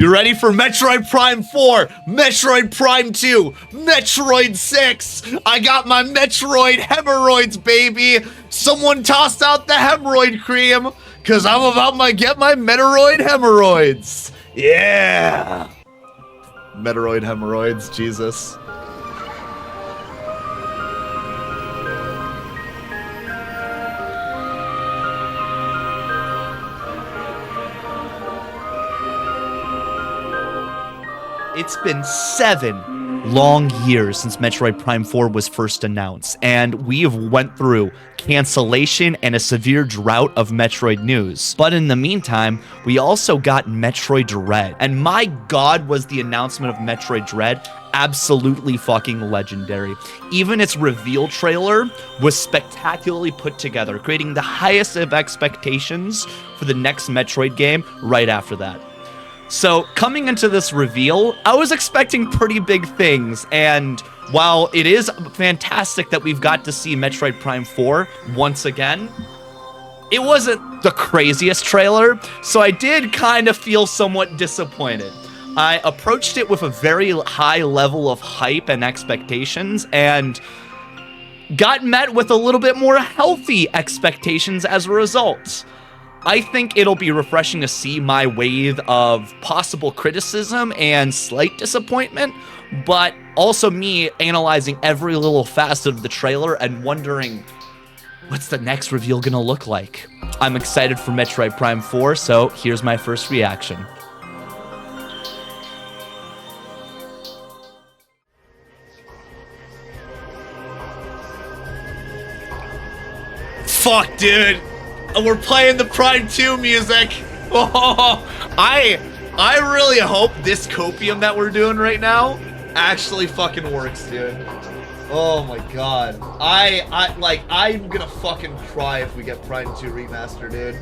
You ready for Metroid Prime 4, Metroid Prime 2, Metroid 6? I got my Metroid hemorrhoids, baby. Someone tossed out the hemorrhoid cream, because I'm about to get my Metroid hemorrhoids. Yeah. Metroid hemorrhoids, Jesus. It's been 7 long years since Metroid Prime 4 was first announced, and we have went through cancellation and a severe drought of Metroid news. But in the meantime, we also got Metroid Dread. And my god, was the announcement of Metroid Dread absolutely fucking legendary. Even its reveal trailer was spectacularly put together, creating the highest of expectations for the next Metroid game right after that. So, coming into this reveal, I was expecting pretty big things, and while it is fantastic that we've got to see Metroid Prime 4 once again, it wasn't the craziest trailer, so I did kind of feel somewhat disappointed. I approached it with a very high level of hype and expectations, and got met with a little bit more healthy expectations as a result. I think it'll be refreshing to see my wave of possible criticism and slight disappointment, but also me analyzing every little facet of the trailer and wondering, what's the next reveal gonna look like? I'm excited for Metroid Prime 4, so here's my first reaction. Fuck, dude. We're playing the Prime 2 music. Oh, I really hope this copium that we're doing right now actually fucking works, dude. Oh my god. I'm gonna fucking cry if we get Prime 2 remaster, dude.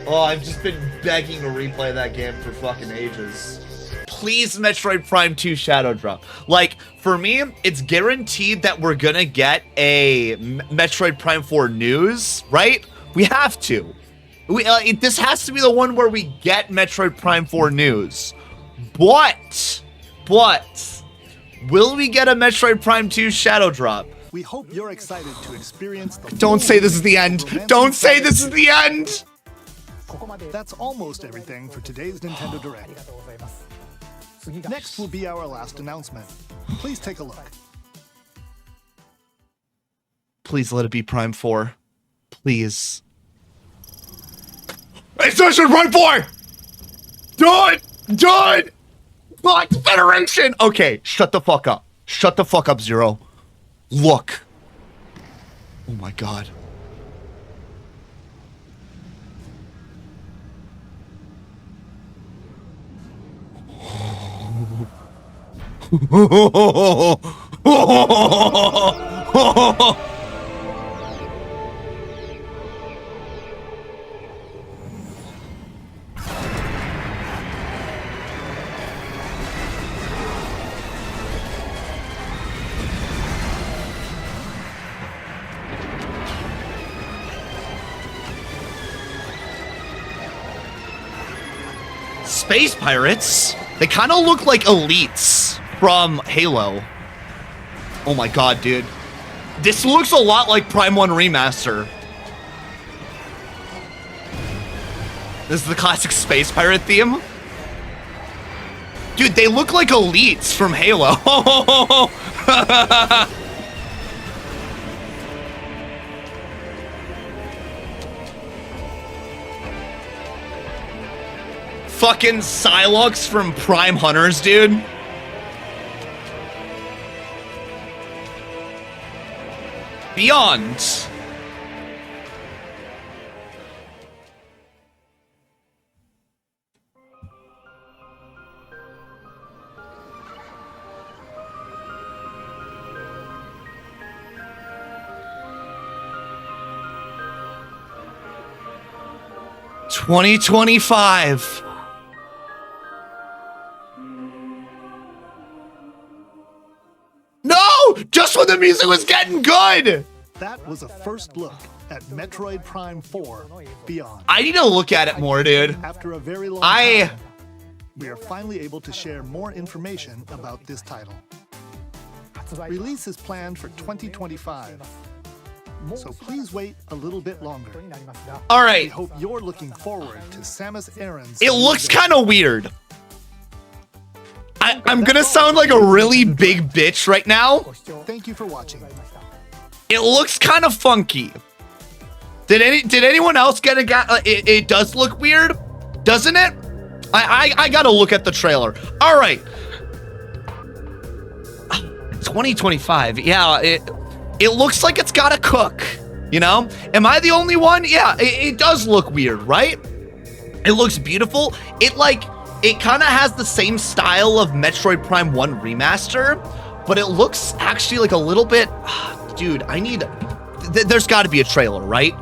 Oh, I've just been begging to replay that game for fucking ages. Please, Metroid Prime 2 Shadow Drop. Like, for me, it's guaranteed that we're gonna get a Metroid Prime 4 news, right? We have to. This has to be the one where we get Metroid Prime 4 news. But, will we get a Metroid Prime 2 Shadow Drop? We hope you're excited to experience the Don't say this is the end. Don't say this is the end. That's almost everything for today's Nintendo Direct. Next will be our last announcement. Please take a look. Please let it be Prime 4. Please. It's Metroid Prime 4! Do it! Fuck, Federation! Okay, shut the fuck up. Shut the fuck up, Zero. Look. Oh my god. Space pirates? They kind of look like elites from Halo. Oh my god, dude. This looks a lot like Prime 1 Remaster. This is the classic space pirate theme. Dude, they look like elites from Halo. Fucking Psylocke from Prime Hunters, dude. Beyond. $2025. No! Just when the music was getting good! That was a first look at Metroid Prime 4 Beyond. I need to look at it more, dude. After a very long time, we are finally able to share more information about this title. Release is planned for 2025, so please wait a little bit longer. All We right. hope you're looking forward to Samus Aran's. It looks kind of weird. I'm gonna sound like a really big bitch right now. Thank you for watching. It looks kind of funky. Did anyone else get a it does look weird, doesn't it? I gotta look at the trailer. All right. 2025. Yeah, it looks like it's gotta cook. You know? Am I the only one? Yeah, it does look weird, right? It looks beautiful. It kind of has the same style of Metroid Prime 1 Remaster, but it looks actually like a little bit... Dude, there's got to be a trailer, right?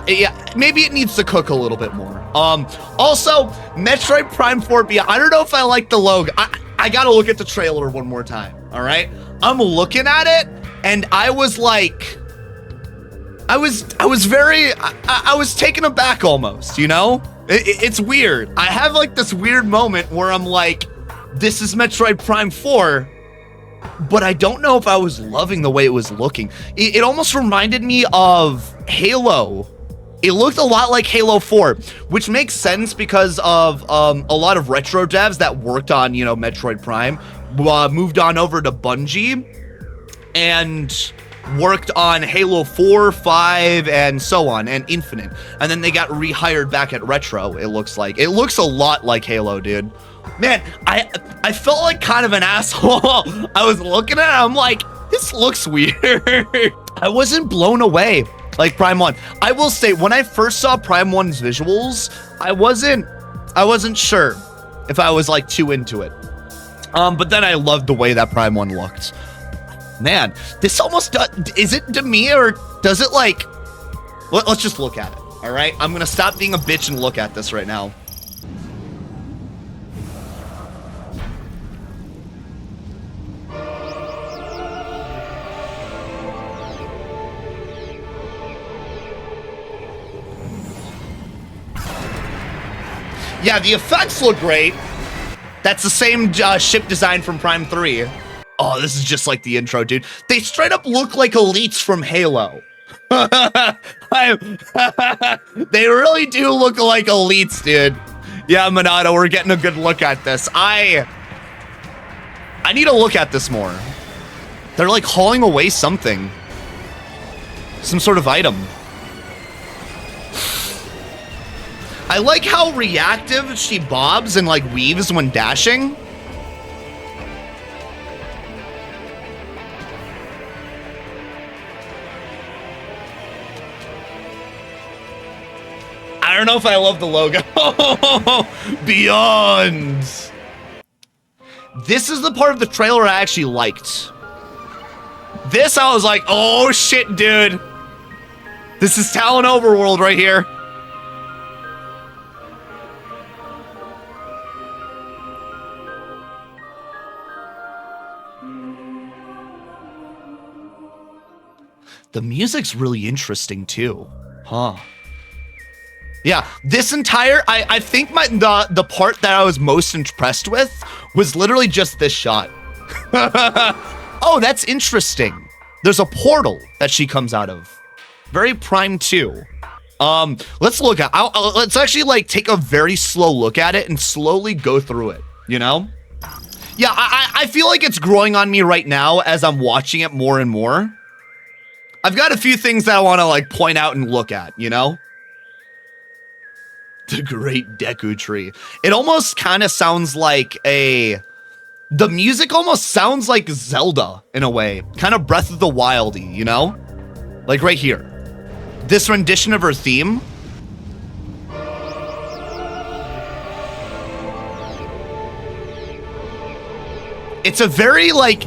Yeah, maybe it needs to cook a little bit more. Also, Metroid Prime 4, I don't know if I like the logo. I got to look at the trailer one more time, all right? I'm looking at it, and I was like... I was taken aback almost, you know? It's weird. I have like this weird moment where I'm like, this is Metroid Prime 4, but I don't know if I was loving the way it was looking. It almost reminded me of Halo. It looked a lot like Halo 4, which makes sense because of a lot of retro devs that worked on, you know, Metroid Prime, moved on over to Bungie and worked on Halo 4, 5, and so on, and Infinite. And then they got rehired back at Retro, it looks like. It looks a lot like Halo, dude. Man, I felt like kind of an asshole. I was looking at it, I'm like, this looks weird. I wasn't blown away like Prime 1. I will say, when I first saw Prime 1's visuals, I wasn't sure if I was like too into it. But then I loved the way that Prime 1 looked. Man, this almost does, is it to me or does it like, let's just look at it, all right? I'm gonna stop being a bitch and look at this right now. Yeah, the effects look great. That's the same ship design from Prime 3. Oh, this is just like the intro, dude. They straight up look like elites from Halo. They really do look like elites, dude. Yeah, Minato, we're getting a good look at this. I need to look at this more. They're like hauling away something. Some sort of item. I like how reactive she bobs and like weaves when dashing. I don't know if I love the logo. Beyond. This is the part of the trailer I actually liked. This, I was like, oh shit, dude. This is Talon Overworld right here. The music's really interesting too. Huh. Yeah, this entire, I think the part that I was most impressed with was literally just this shot. Oh, that's interesting. There's a portal that she comes out of. Very Prime 2. Let's look at, let's actually like take a very slow look at it and slowly go through it, you know? Yeah, I feel like it's growing on me right now as I'm watching it more and more. I've got a few things that I want to like point out and look at, you know? The Great Deku Tree. It almost kind of sounds like the music almost sounds like Zelda in a way. Kind of Breath of the Wild-y, you know? Like right here. This rendition of her theme. It's a very like,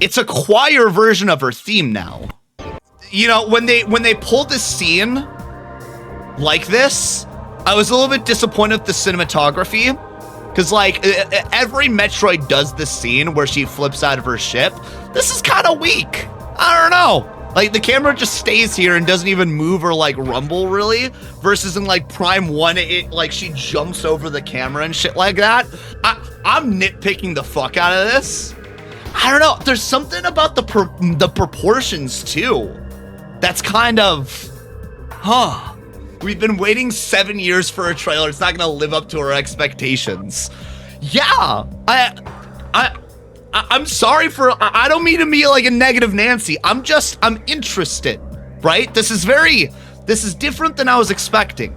it's a choir version of her theme now. You know, when they pulled this scene like this, I was a little bit disappointed with the cinematography, because like every Metroid does this scene where she flips out of her ship. This is kind of weak. I don't know. Like, the camera just stays here and doesn't even move or, like, rumble, really. Versus in, like, Prime 1, like, she jumps over the camera and shit like that. I'm nitpicking the fuck out of this. I don't know. There's something about the proportions, too. That's kind of... Huh. We've been waiting 7 years for a trailer. It's not going to live up to our expectations. Yeah. I'm sorry for... I don't mean to be like a negative Nancy. I'm interested, right? This is different than I was expecting.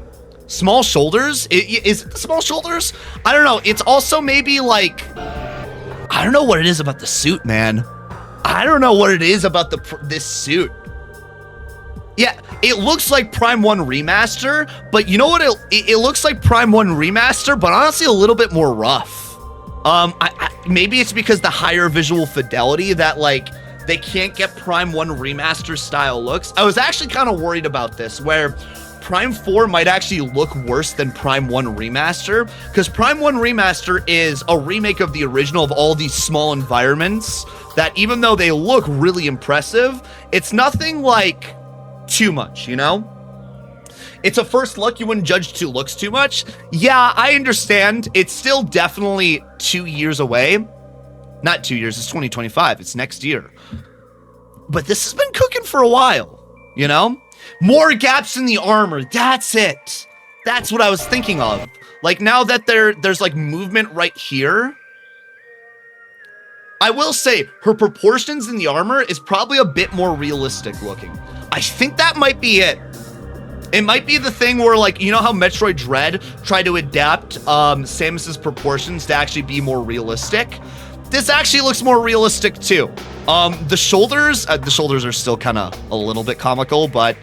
Small shoulders? Is it the small shoulders? I don't know. It's also maybe like... I don't know what it is about the suit, man. I don't know what it is about this suit. Yeah, it looks like Prime 1 Remaster, but you know what? It looks like Prime 1 Remaster, but honestly a little bit more rough. Maybe it's because the higher visual fidelity that, like, they can't get Prime 1 Remaster style looks. I was actually kind of worried about this, where Prime 4 might actually look worse than Prime 1 Remaster, because Prime 1 Remaster is a remake of the original of all these small environments that, even though they look really impressive, it's nothing like too much, you know? It's a first look. You wouldn't judge two looks too much. Yeah, I understand. It's still definitely 2 years away. Not 2 years, it's 2025. It's next year. But this has been cooking for a while, you know? More gaps in the armor. That's it. That's what I was thinking of. Like, now that there's like movement right here, I will say her proportions in the armor is probably a bit more realistic looking. I think that might be it. It might be the thing where, like, you know how Metroid Dread tried to adapt Samus's proportions to actually be more realistic? This actually looks more realistic too. The shoulders are still kind of a little bit comical, but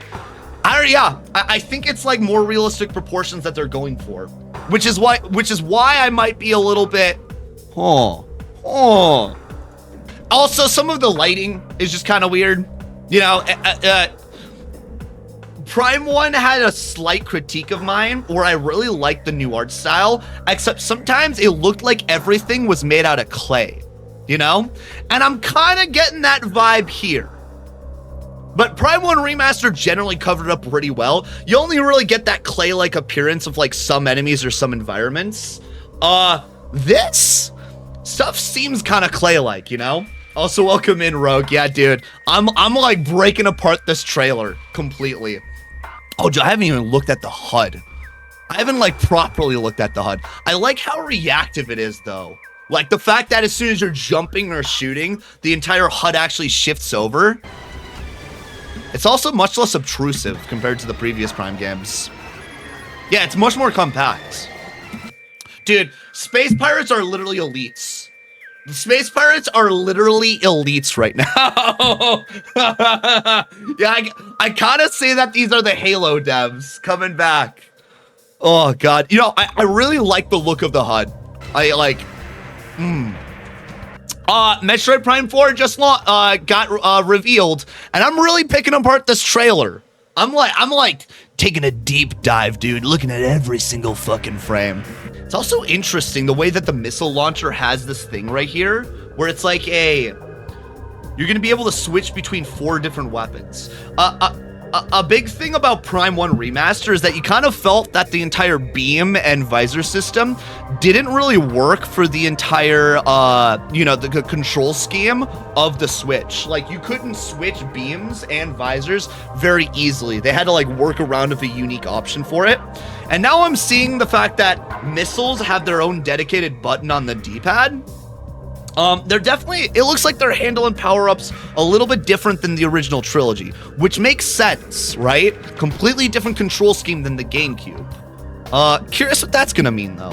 I think it's like more realistic proportions that they're going for, which is why I might be a little bit, Also, some of the lighting is just kind of weird. You know, Prime 1 had a slight critique of mine where I really liked the new art style, except sometimes it looked like everything was made out of clay, you know? And I'm kind of getting that vibe here. But Prime 1 Remaster generally covered up pretty well. You only really get that clay-like appearance of like some enemies or some environments. This stuff seems kind of clay-like, you know? Also, welcome in, Rogue. Yeah, dude. I'm like breaking apart this trailer completely. Oh, I haven't even looked at the HUD. I haven't like properly looked at the HUD. I like how reactive it is, though. Like the fact that as soon as you're jumping or shooting, the entire HUD actually shifts over. It's also much less obtrusive compared to the previous Prime games. Yeah, it's much more compact. Dude, Space Pirates are literally elites. The Space Pirates are literally elites right now. Yeah, I kind of say that these are the Halo devs coming back. Oh, God. You know, I really like the look of the HUD. I like... Metroid Prime 4 just got revealed, and I'm really picking apart this trailer. I'm like taking a deep dive, dude, looking at every single fucking frame. It's also interesting the way that the missile launcher has this thing right here, where it's like you're gonna be able to switch between 4 different weapons. A big thing about Prime 1 Remaster is that you kind of felt that the entire beam and visor system didn't really work for the entire, the control scheme of the Switch. Like, you couldn't switch beams and visors very easily. They had to, like, work around with a unique option for it. And now I'm seeing the fact that missiles have their own dedicated button on the D-pad. They're definitely, it looks like they're handling power-ups a little bit different than the original trilogy, which makes sense, right? Completely different control scheme than the GameCube. Curious what that's gonna mean, though.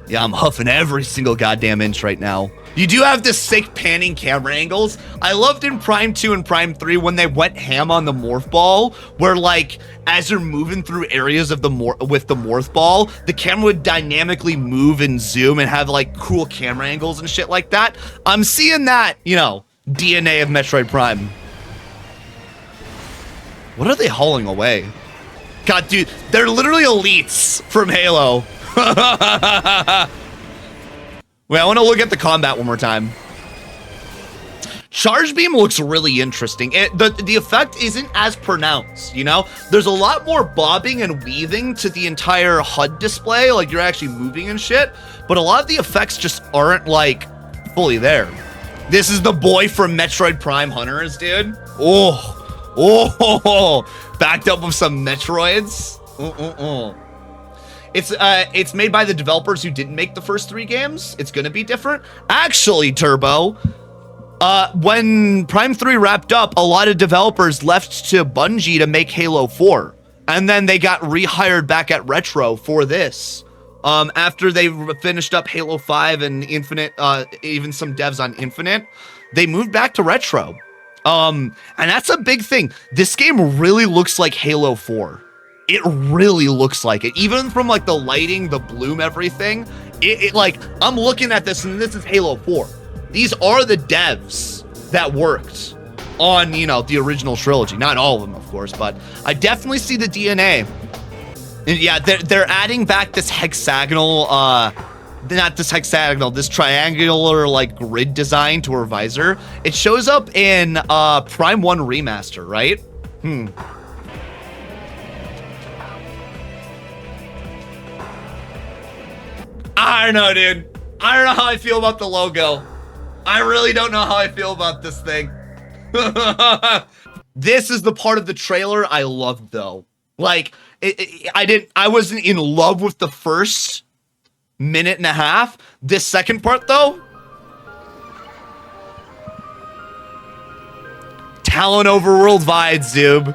Yeah, I'm huffing every single goddamn inch right now. You do have this sick panning camera angles. I loved in Prime 2 and Prime 3 when they went ham on the morph ball, where, like, as you're moving through areas of with the morph ball, the camera would dynamically move and zoom and have, like, cool camera angles and shit like that. I'm seeing that, you know, DNA of Metroid Prime. What are they hauling away? God, dude, they're literally elites from Halo. Wait, I want to look at the combat one more time. Charge beam looks really interesting. The effect isn't as pronounced, you know? There's a lot more bobbing and weaving to the entire HUD display, like you're actually moving and shit, but a lot of the effects just aren't like fully there. This is the boy from Metroid Prime Hunters, dude. Backed up with some Metroids. It's made by the developers who didn't make the first 3 games. It's gonna be different. Actually, Turbo, when Prime 3 wrapped up, a lot of developers left to Bungie to make Halo 4. And then they got rehired back at Retro for this. After they finished up Halo 5 and Infinite, even some devs on Infinite, they moved back to Retro. And that's a big thing. This game really looks like Halo 4. It really looks like it. Even from like the lighting, the bloom, everything. It like, I'm looking at this and this is Halo 4. These are the devs that worked on, you know, the original trilogy. Not all of them, of course, but I definitely see the DNA. And yeah, they're adding back this hexagonal, not this hexagonal, this triangular like grid design to her visor. It shows up in Prime 1 Remaster, right? I don't know, dude. I don't know how I feel about the logo. I really don't know how I feel about this thing. This is the part of the trailer I loved, though. Like, I wasn't in love with the first minute and a half. This second part, though, Talon Overworld vibes, dude.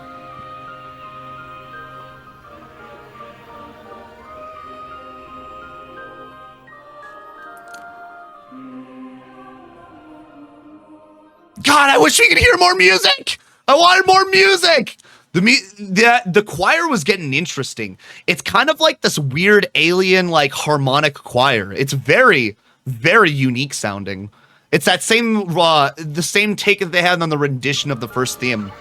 God, I wish we could hear more music. I wanted more music. The choir was getting interesting. It's kind of like this weird alien like harmonic choir. It's very, very unique sounding. It's that same the same take that they had on the rendition of the first theme.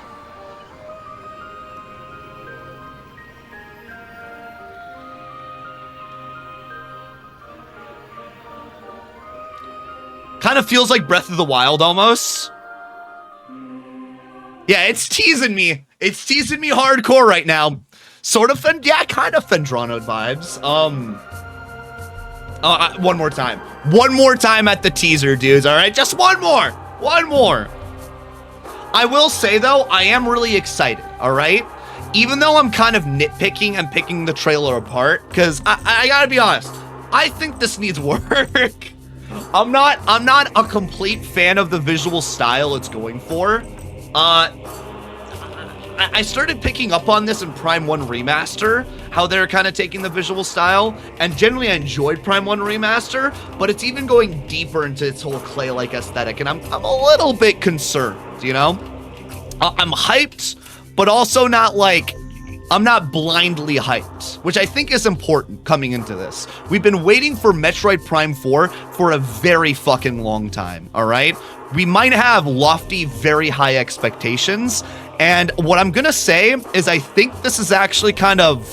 Kind of feels like Breath of the Wild almost. Yeah, it's teasing me. It's teasing me hardcore right now. Sort of, yeah, kind of Fendrano vibes. One more time. One more time at the teaser, dudes, all right? Just one more. One more. I will say, though, I am really excited, all right? Even though I'm kind of nitpicking and picking the trailer apart, because I gotta be honest, I think this needs work. I'm not a complete fan of the visual style it's going for. I started picking up on this in Prime 1 Remaster, how they're kind of taking the visual style, and generally I enjoyed Prime 1 Remaster, but it's even going deeper into its whole clay-like aesthetic, and I'm a little bit concerned, you know? I'm hyped, but also not like, I'm not blindly hyped, which I think is important coming into this. We've been waiting for Metroid Prime 4 for a very fucking long time, all right? We might have lofty, very high expectations, and what I'm gonna say is I think this is actually kind of...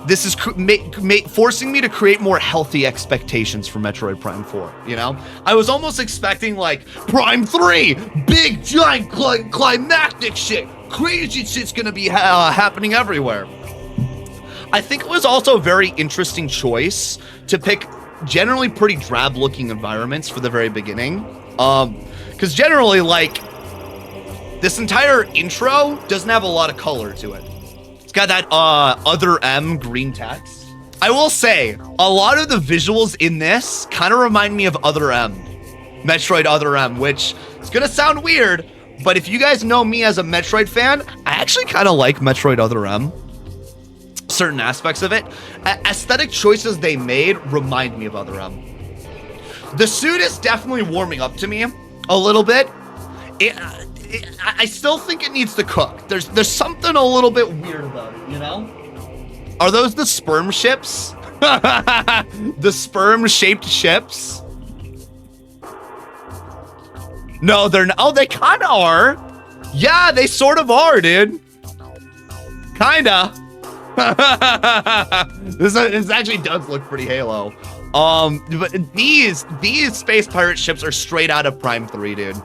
This is forcing me to create more healthy expectations for Metroid Prime 4, you know? I was almost expecting, like, Prime 3! Big, giant, climactic shit! Crazy shit's gonna be happening everywhere. I think it was also a very interesting choice to pick generally pretty drab-looking environments for the very beginning. Because generally, like, this entire intro doesn't have a lot of color to it. It's got that Other M green text. I will say, a lot of the visuals in this kind of remind me of Other M. Metroid Other M, which is gonna sound weird, but if you guys know me as a Metroid fan, I actually kind of like Metroid Other M. Certain aspects of it. Aesthetic choices they made remind me of Other M. The suit is definitely warming up to me a little bit. I still think it needs to cook. There's something a little bit weird about it, you know? Are those the sperm ships? The sperm-shaped ships? No, they're not. Oh, they kind of are. Yeah, they sort of are, dude. Kinda. This actually does look pretty Halo. But these space pirate ships are straight out of Prime 3, dude.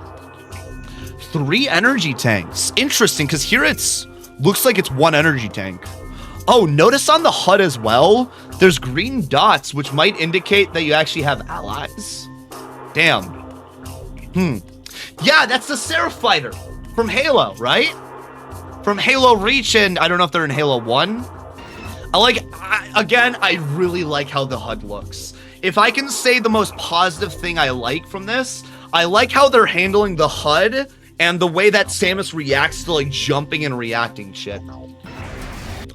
3 energy tanks. Interesting, because here looks like it's 1 energy tank. Oh, notice on the HUD as well, there's green dots, which might indicate that you actually have allies. Damn. Yeah, that's the Seraph fighter from Halo, right? From Halo Reach, and I don't know if they're in Halo 1. Again, I really like how the HUD looks. If I can say the most positive thing I like from this, I like how they're handling the HUD and the way that Samus reacts to like jumping and reacting shit.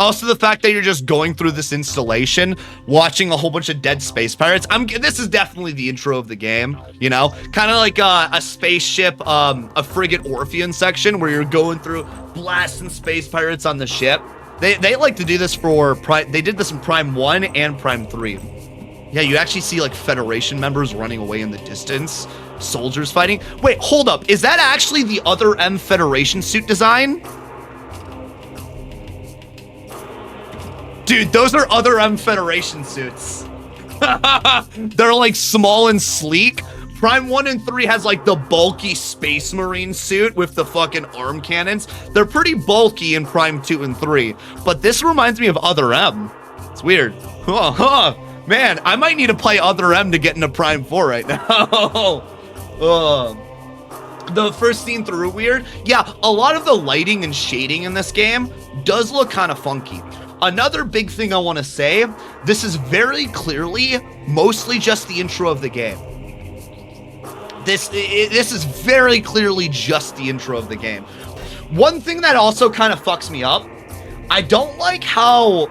Also, the fact that you're just going through this installation, watching a whole bunch of dead space pirates. This is definitely the intro of the game, you know? Kind of like a spaceship, a frigate Orphean section where you're going through blasting space pirates on the ship. They like to do this for Prime. They did this in Prime 1 and Prime 3. Yeah, you actually see like Federation members running away in the distance. Soldiers fighting. Wait, hold up. Is that actually the other M Federation suit design? Dude, those are other M Federation suits. They're like small and sleek. Prime 1 and 3 has like the bulky Space Marine suit with the fucking arm cannons. They're pretty bulky in Prime 2 and 3, but this reminds me of Other M. It's weird. Man, I might need to play Other M to get into Prime 4 right now. The first scene through weird. Yeah, a lot of the lighting and shading in this game does look kind of funky. Another big thing I want to say, this is very clearly mostly just the intro of the game. This is very clearly just the intro of the game. One thing that also kind of fucks me up, I don't like how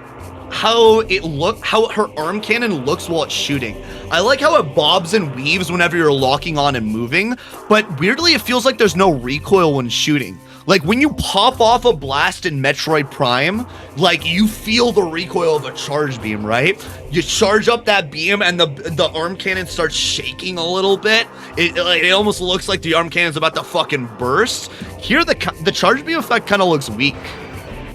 her arm cannon looks while it's shooting. I like how it bobs and weaves whenever you're locking on and moving, but weirdly it feels like there's no recoil when shooting. Like when you pop off a blast in Metroid Prime, like you feel the recoil of a charge beam, right? You charge up that beam and the arm cannon starts shaking a little bit. It almost looks like the arm cannon's about to fucking burst. Here the charge beam effect kind of looks weak.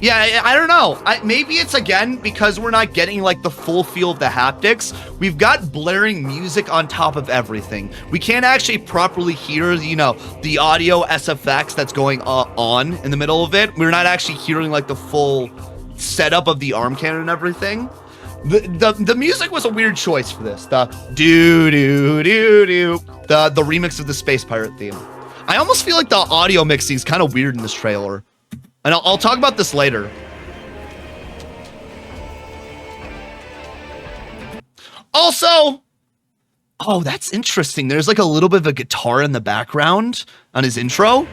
Yeah, I don't know. Maybe it's, again, because we're not getting, like, the full feel of the haptics. We've got blaring music on top of everything. We can't actually properly hear, you know, the audio SFX that's going on in the middle of it. We're not actually hearing, like, the full setup of the arm cannon and everything. The music was a weird choice for this. The do-do-do-do. The remix of the Space Pirate theme. I almost feel like the audio mixing is kind of weird in this trailer. And I'll talk about this later. Also, oh, that's interesting. There's like a little bit of a guitar in the background on his intro.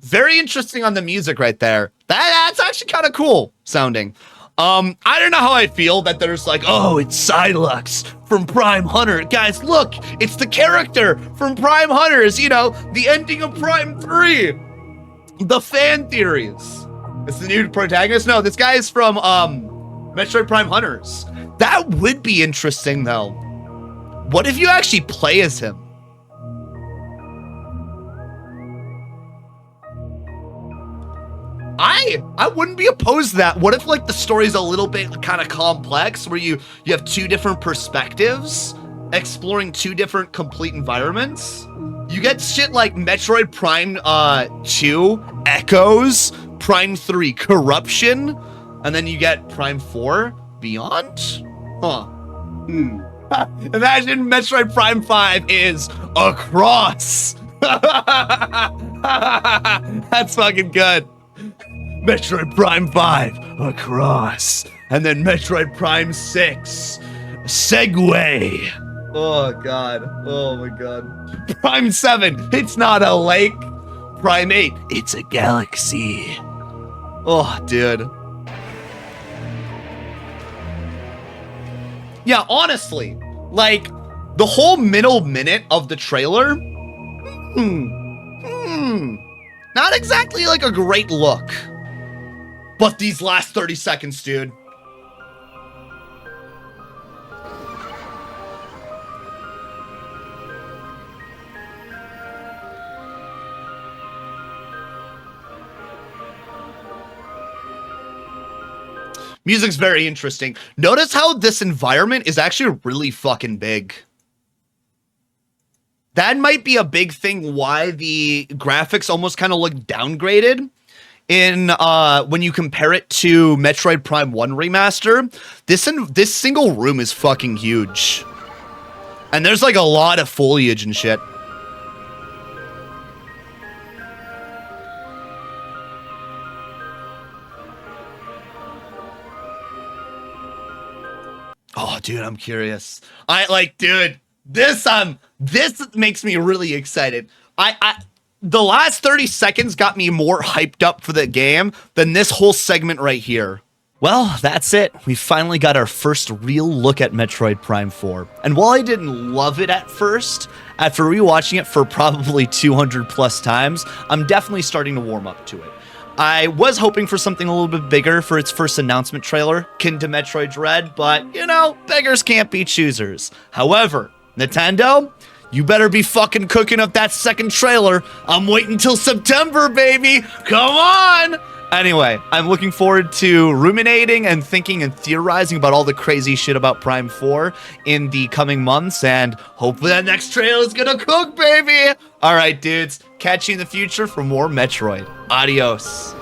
Very interesting on the music right there. That's actually kind of cool sounding. I don't know how I feel that there's like, oh, it's Psylux from Prime Hunter. Guys, look, it's the character from Prime Hunters, you know, the ending of Prime 3. The fan theories. It's the new protagonist? No, this guy is from Metroid Prime Hunters. That would be interesting, though. What if you actually play as him? I wouldn't be opposed to that. What if like the story's a little bit kind of complex where you have 2 different perspectives exploring 2 different complete environments? You get shit like Metroid Prime 2 Echoes, Prime 3 Corruption, and then you get Prime 4 Beyond? Huh. Imagine Metroid Prime 5 is Across. That's fucking good. Metroid Prime 5, Across. And then Metroid Prime 6, Segway. Oh, God. Oh, my God. Prime 7, it's not a lake. Prime 8, it's a galaxy. Oh, dude. Yeah, honestly, like, the whole middle minute of the trailer, not exactly like a great look. But these last 30 seconds, dude. Music's very interesting. Notice how this environment is actually really fucking big. That might be a big thing why the graphics almost kind of look downgraded in when you compare it to Metroid Prime 1 Remaster. This single room is fucking huge. And there's like a lot of foliage and shit. Oh, dude, I'm curious. This makes me really excited. The last 30 seconds got me more hyped up for the game than this whole segment right here. Well, that's it. We finally got our first real look at Metroid Prime 4. And while I didn't love it at first, after rewatching it for probably 200 plus times, I'm definitely starting to warm up to it. I was hoping for something a little bit bigger for its first announcement trailer, akin to Metroid Dread, but, you know, beggars can't be choosers. However, Nintendo, you better be fucking cooking up that second trailer. I'm waiting till September, baby. Come on. Anyway, I'm looking forward to ruminating and thinking and theorizing about all the crazy shit about Prime 4 in the coming months, and hopefully that next trailer is gonna cook, baby. All right, dudes. Catch you in the future for more Metroid. Adios.